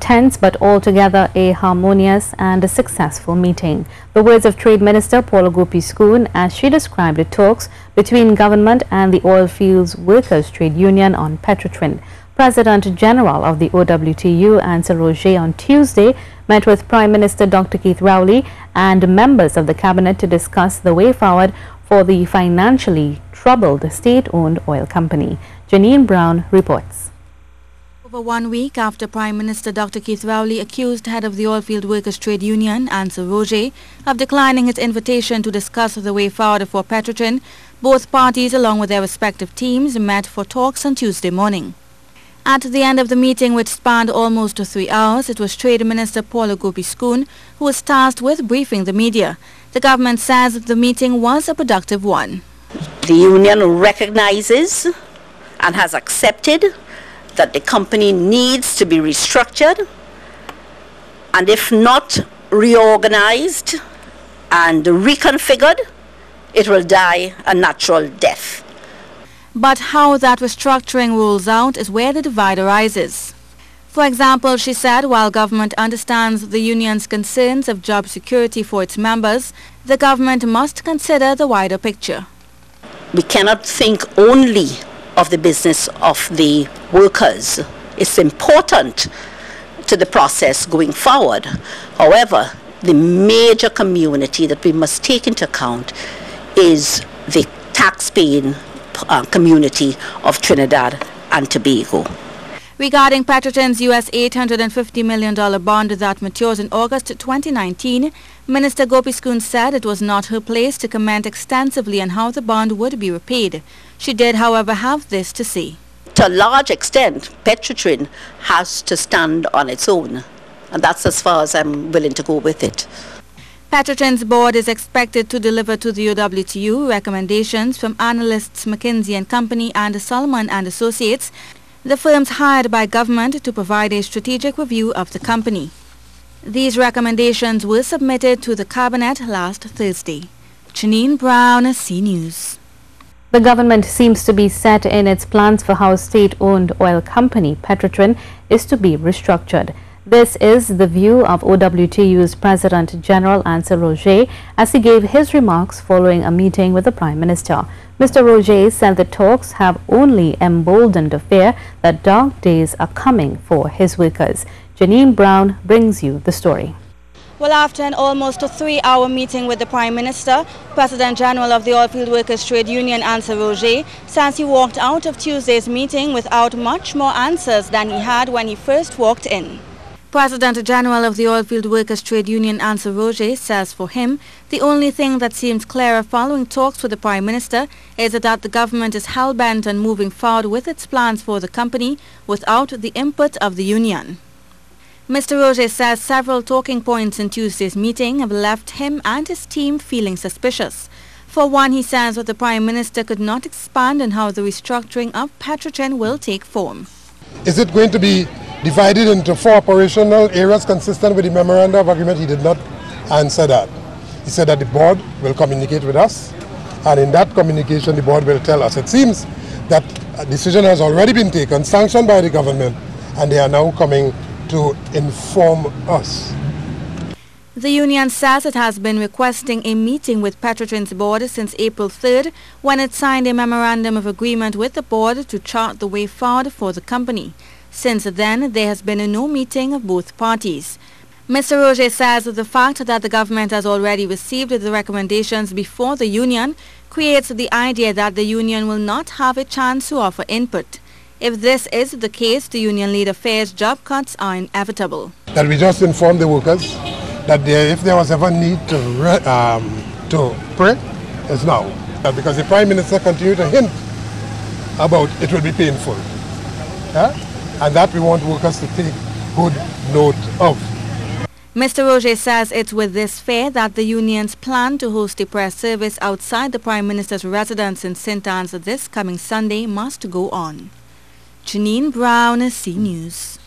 tense but altogether a harmonious and a successful meeting. The words of Trade Minister Paula Gopee-Scoon as she described the talks between government and the Oilfields Workers Trade Union on Petrotrin. President General of the OWTU, Ansel Roger, on Tuesday met with Prime Minister Dr. Keith Rowley and members of the cabinet to discuss the way forward for the financially troubled state-owned oil company. Janine Brown reports. Over 1 week after Prime Minister Dr. Keith Rowley accused head of the Oilfields Workers Trade Union, Ansel Roger, of declining his invitation to discuss the way forward for Petrotrin, both parties, along with their respective teams, met for talks on Tuesday morning. At the end of the meeting, which spanned almost 3 hours, it was Trade Minister Paula Gopee-Scoon who was tasked with briefing the media. The government says that the meeting was a productive one. The union recognizes and has accepted that the company needs to be restructured, and if not reorganized and reconfigured, it will die a natural death. But how that restructuring rolls out is where the divide arises. For example, she said, while government understands the union's concerns of job security for its members, the government must consider the wider picture. We cannot think only of the business of the workers. It's important to the process going forward. However, the major community that we must take into account is the tax-paying community of Trinidad and Tobago. Regarding Petrotrin's US $850 million bond that matures in August 2019, Minister Gopee-Scoon said it was not her place to comment extensively on how the bond would be repaid. She did, however, have this to say. To a large extent, Petrotrin has to stand on its own, and that's as far as I'm willing to go with it. Petrotrin's board is expected to deliver to the OWTU recommendations from analysts McKinsey & Company and Solomon & Associates, the firms hired by government to provide a strategic review of the company. These recommendations were submitted to the cabinet last Thursday. Janine Brown, C News. The government seems to be set in its plans for how state-owned oil company Petrotrin is to be restructured. This is the view of OWTU's President General Ansel Roger as he gave his remarks following a meeting with the Prime Minister. Mr. Roger said the talks have only emboldened the fear that dark days are coming for his workers. Janine Brown brings you the story. Well, after an almost 3-hour meeting with the Prime Minister, President General of the Oilfields Workers Trade Union, Ansel Roger, says he walked out of Tuesday's meeting without much more answers than he had when he first walked in. President General of the Oilfields Workers Trade Union, Ansel Roger, says for him, the only thing that seems clearer following talks with the Prime Minister is that the government is hell-bent on moving forward with its plans for the company without the input of the union. Mr. Roger says several talking points in Tuesday's meeting have left him and his team feeling suspicious. For one, he says that the Prime Minister could not expand on how the restructuring of Petrotrin will take form. Is it going to be divided into 4 operational areas consistent with the memorandum of agreement? He did not answer that. He said that the board will communicate with us, and in that communication the board will tell us. It seems that a decision has already been taken, sanctioned by the government, and they are now coming to inform us. The union says it has been requesting a meeting with Petrotrin's board since April 3rd, when it signed a memorandum of agreement with the board to chart the way forward for the company. Since then, there has been no meeting of both parties. Mr. Roger says that the fact that the government has already received the recommendations before the union creates the idea that the union will not have a chance to offer input. If this is the case, the union leader fears job cuts are inevitable. That we just inform the workers that if there was ever need to pray, it's now. Because the Prime Minister continued to hint about it will be painful. Yeah? And that we want workers to take good note of. Mr. Roger says it's with this fear that the union's plan to host a press service outside the Prime Minister's residence in St. Anne's this coming Sunday must go on. Janine Brown, C News.